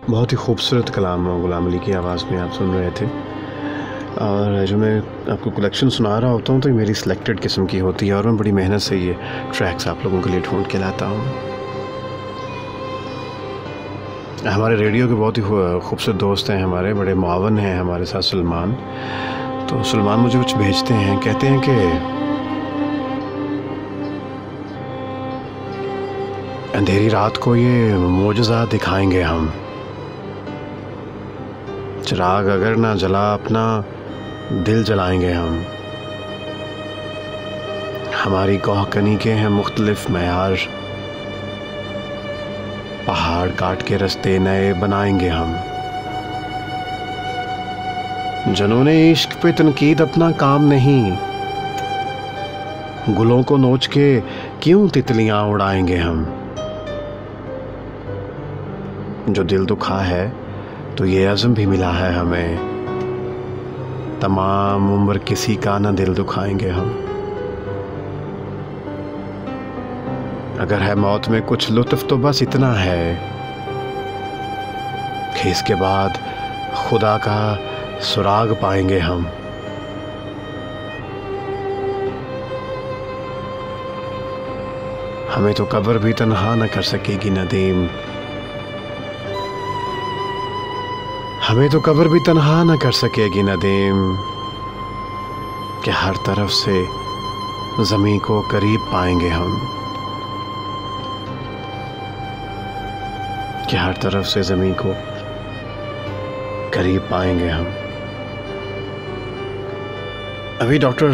बहुत ही खूबसूरत कलाम ग़ुलाम अली की आवाज़ में आप सुन रहे थे। और जो मैं आपको कलेक्शन सुना रहा होता हूँ तो ये मेरी सिलेक्टेड किस्म की होती है और मैं बड़ी मेहनत से ये ट्रैक्स आप लोगों के लिए ढूंढ के लाता हूँ। हमारे रेडियो के बहुत ही खूबसूरत दोस्त हैं, हमारे बड़े मुआवन हैं हमारे साथ सलमान। तो सलमान मुझे कुछ भेजते हैं, कहते हैं कि अंधेरी रात को ये मोजज़ा दिखाएंगे हम, चिराग अगर ना जला अपना दिल जलाएंगे हम। हमारी गौहकनी के हैं मुख्तलिफ मयार, पहाड़ काट के रास्ते नए बनाएंगे हम। जुनूने इश्क पे तनकीद अपना काम नहीं, गुलों को नोच के क्यों तितलियां उड़ाएंगे हम। जो दिल दुखा है तो ये अज़म भी मिला है हमें, तमाम उम्र किसी का ना दिल दुखाएंगे हम। अगर है मौत में कुछ लुत्फ़ तो बस इतना है कि इसके बाद खुदा का सुराग पाएंगे हम। हमें तो कब्र भी तन्हा न कर सकेगी नदीम, हमें तो कब्र भी तन्हा न कर सकेगी नदीम, कि हर तरफ से ज़मीं को करीब पाएंगे हम, कि हर तरफ से ज़मीं को करीब पाएंगे हम। अभी डॉक्टर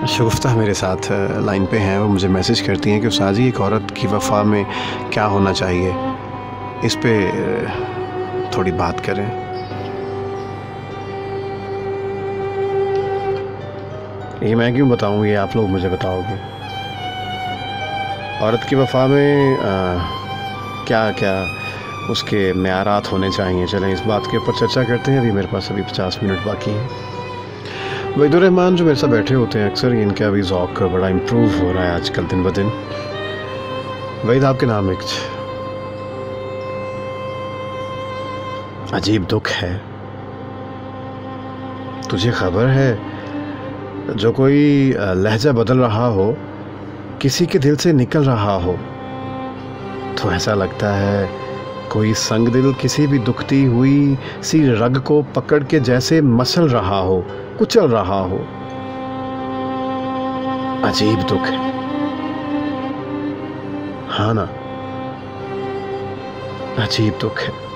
शगुफ्ता मेरे साथ लाइन पे हैं। वो मुझे मैसेज करती हैं कि उस्ताद जी एक औरत की वफ़ा में क्या होना चाहिए, इस पे थोड़ी बात करें। ये मैं क्यों बताऊँ, ये आप लोग मुझे बताओगे। औरत की वफ़ा में क्या क्या उसके मेयारात होने चाहिए। चलें इस बात के ऊपर चर्चा करते हैं। अभी मेरे पास अभी 50 मिनट बाकी हैं। वहीदुर रहमान जो मेरे साथ बैठे होते हैं अक्सर, इनका अभी ज़ौक़ बड़ा इम्प्रूव हो रहा है आजकल दिन ब दिन। वहीद आपके नाम एक अजीब दुख है, तुझे खबर है जो कोई लहजा बदल रहा हो, किसी के दिल से निकल रहा हो, तो ऐसा लगता है कोई संग दिल किसी भी दुखती हुई सी रग को पकड़ के जैसे मसल रहा हो, कुचल रहा हो। अजीब दुख है, हाँ ना, अजीब दुख है।